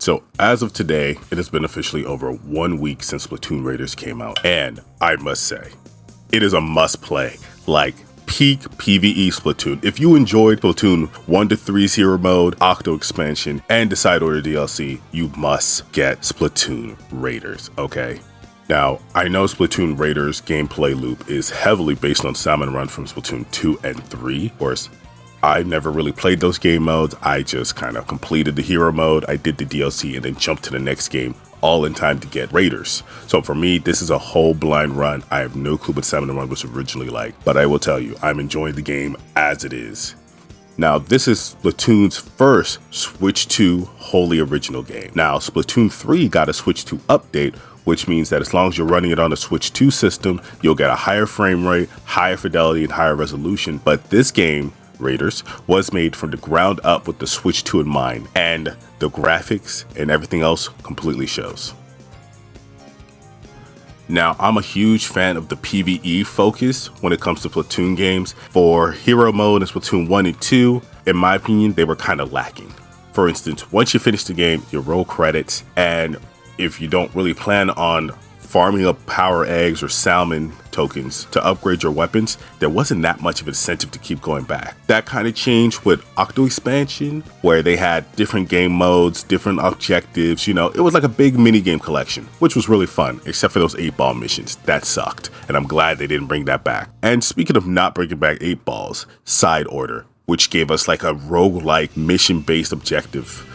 So as of today, it has been officially over 1 week since Splatoon Raiders came out, and I must say, it is a must play, like peak PvE Splatoon. If you enjoyed Splatoon 1 to 3's Hero Mode, Octo Expansion, and the Side Order DLC, you must get Splatoon Raiders, okay? Now, I know Splatoon Raiders gameplay loop is heavily based on Salmon Run from Splatoon 2 and 3. Of course, I never really played those game modes. I just kind of completed the hero mode, I did the DLC, and then jumped to the next game, all in time to get Raiders. So for me, this is a whole blind run. I have no clue what Salmon Run was originally like, but I will tell you, I'm enjoying the game as it is. Now, this is Splatoon's first Switch 2 wholly original game. Now, Splatoon 3 got a Switch 2 update, which means that as long as you're running it on a Switch 2 system, you'll get a higher frame rate, higher fidelity, and higher resolution. But this game, Raiders, was made from the ground up with the Switch 2 in mind, and the graphics and everything else completely shows. Now, I'm a huge fan of the PvE focus when it comes to Splatoon games. For Hero Mode in Splatoon 1 and 2, in my opinion, they were kind of lacking. For instance, once you finish the game, you roll credits, and if you don't really plan on farming up power eggs or salmon tokens to upgrade your weapons, there wasn't that much of an incentive to keep going back. That kind of changed with Octo Expansion, where they had different game modes, different objectives, you know, it was like a big mini game collection, which was really fun, except for those 8-ball missions. That sucked, and I'm glad they didn't bring that back. And speaking of not bringing back 8 balls, Side Order, which gave us like a roguelike mission-based objective,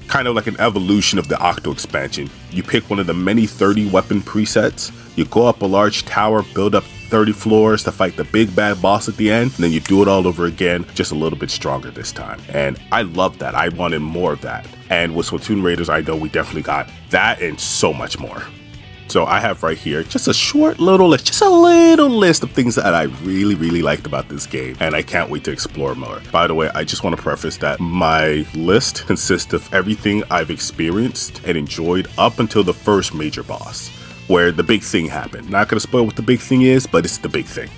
kind of like an evolution of the Octo Expansion. You pick one of the many 30 weapon presets, you go up a large tower, build up 30 floors to fight the big bad boss at the end, and then you do it all over again, just a little bit stronger this time. And I love that. I wanted more of that. And with Splatoon Raiders, I know we definitely got that and so much more. So I have right here just a short little list, just a little list of things that I really liked about this game, and I can't wait to explore more. By the way, I just want to preface that my list consists of everything I've experienced and enjoyed up until the first major boss, where the big thing happened. Not going to spoil what the big thing is, but it's the big thing.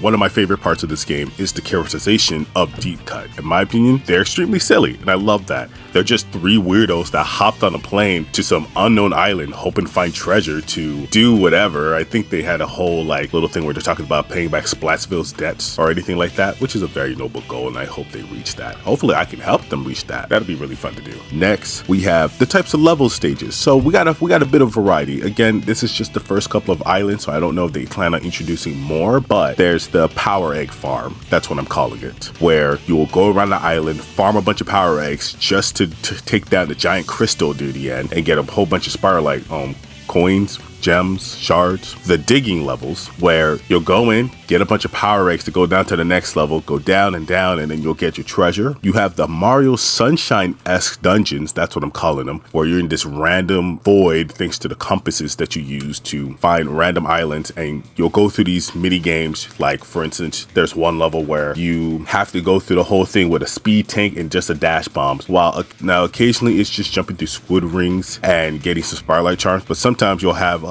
One of my favorite parts of this game is the characterization of Deep Cut. In my opinion, they're extremely silly, and I love that. They're just 3 weirdos that hopped on a plane to some unknown island hoping to find treasure to do whatever. I think they had a whole like little thing where they're talking about paying back Splatsville's debts or anything like that, which is a very noble goal, and I hope they reach that. Hopefully I can help them reach that. That'll be really fun to do. Next, we have the types of level stages. So we got a bit of variety. Again, this is just the first couple of islands, so I don't know if they plan on introducing more, but there's the power egg farm. That's what I'm calling it, where you will go around the island, farm a bunch of power eggs just to take down the giant crystal near the end and get a whole bunch of Spiralite coins, gems, shards. The digging levels, where you'll go in, get a bunch of power eggs to go down to the next level, go down, and then you'll get your treasure. You have the Mario Sunshine-esque dungeons, that's what I'm calling them, where you're in this random void thanks to the compasses that you use to find random islands, and you'll go through these mini games. Like, for instance, there's one level where you have to go through the whole thing with a speed tank and just a dash bombs. While now occasionally it's just jumping through squid rings and getting some Spiralite charms, but sometimes you'll have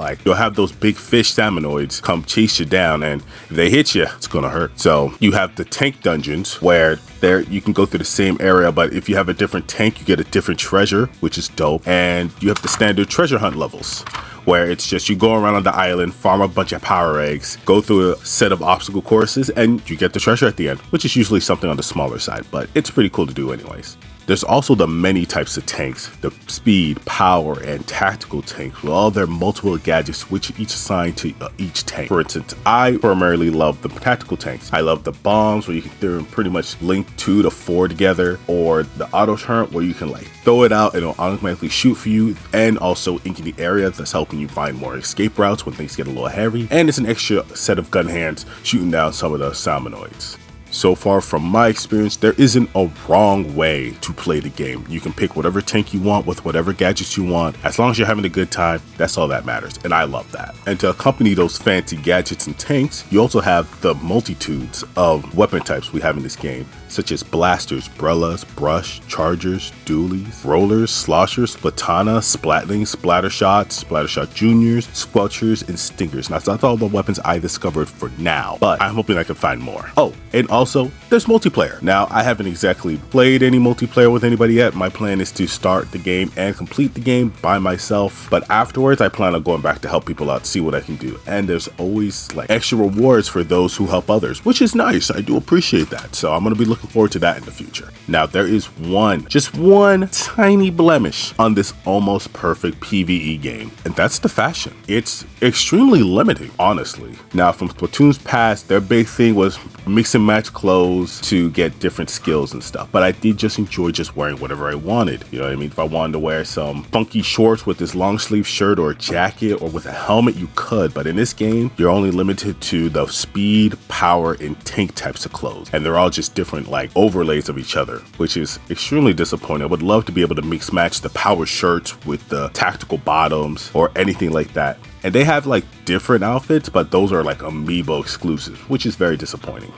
those big fish salmonoids come chase you down, and if they hit you, it's gonna hurt. So you have the tank dungeons, where there you can go through the same area, but if you have a different tank, you get a different treasure, which is dope. And you have the standard treasure hunt levels, where it's just you go around on the island, farm a bunch of power eggs, go through a set of obstacle courses, and you get the treasure at the end, which is usually something on the smaller side, but it's pretty cool to do anyways. There's also the many types of tanks, the speed, power, and tactical tanks, with all their multiple gadgets which each assigned to each tank. For instance, I primarily love the tactical tanks. I love the bombs, where you can pretty much link 2 to 4 together, or the auto turret, where you can like throw it out and it'll automatically shoot for you, and also inking the area that's helping you find more escape routes when things get a little heavy. And it's an extra set of gun hands shooting down some of the salmonoids. So far from my experience, there isn't a wrong way to play the game. You can pick whatever tank you want with whatever gadgets you want. As long as you're having a good time, that's all that matters, and I love that. And to accompany those fancy gadgets and tanks, you also have the multitudes of weapon types we have in this game. such as blasters, brellas, brush, chargers, dualies, rollers, sloshers, splatana, splatling, splattershot juniors, squelchers, and stingers. Now, that's all the weapons I discovered for now, but I'm hoping I can find more. Oh, and also, there's multiplayer. Now, I haven't exactly played any multiplayer with anybody yet. My plan is to start the game and complete the game by myself, but afterwards, I plan on going back to help people out, see what I can do. And there's always like extra rewards for those who help others, which is nice. I do appreciate that. So I'm going to be looking forward to that in the future. Now, there is just one tiny blemish on this almost perfect PvE game, and that's the fashion. It's extremely limiting, honestly. Now, from Splatoon's past, their big thing was mix and match clothes to get different skills and stuff, but I did just enjoy just wearing whatever I wanted. You know what I mean? If I wanted to wear some funky shorts with this long sleeve shirt or a jacket or with a helmet, you could, but in this game, you're only limited to the speed, power, and tank types of clothes, and they're all just different like overlays of each other, which is extremely disappointing. I would love to be able to mix match the power shirts with the tactical bottoms or anything like that. And they have like different outfits, but those are like amiibo exclusives, which is very disappointing.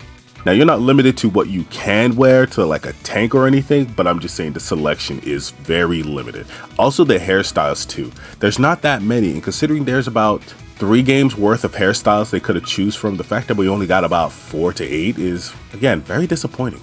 Now, you're not limited to what you can wear to like a tank or anything, but I'm just saying the selection is very limited. Also, the hairstyles too. There's not that many, and considering there's about 3 games worth of hairstyles they could have choose from, the fact that we only got about 4 to 8 is, again, very disappointing.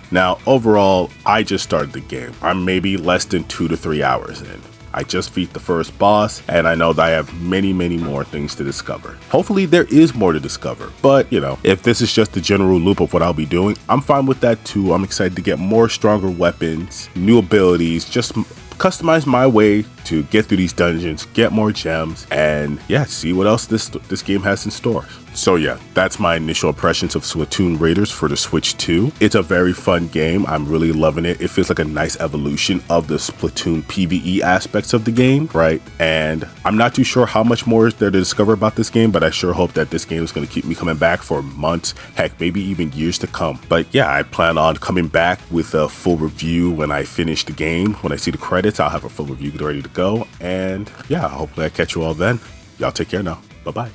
Now, overall, I just started the game. I'm maybe less than 2 to 3 hours in. I just beat the first boss, and I know that I have many more things to discover. Hopefully there is more to discover, but you know, if this is just the general loop of what I'll be doing, I'm fine with that too. I'm excited to get more stronger weapons, new abilities, just customize my way to get through these dungeons, get more gems, and yeah, see what else this game has in store. So yeah, that's my initial impressions of Splatoon Raiders for the Switch 2. It's a very fun game. I'm really loving it. It feels like a nice evolution of the Splatoon PvE aspects of the game, right? And I'm not too sure how much more is there to discover about this game, but I sure hope that this game is going to keep me coming back for months, heck, maybe even years to come. But yeah, I plan on coming back with a full review when I finish the game. When I see the credits, I'll have a full review ready to go. And yeah, hopefully I catch you all then. Y'all take care now. Bye-bye.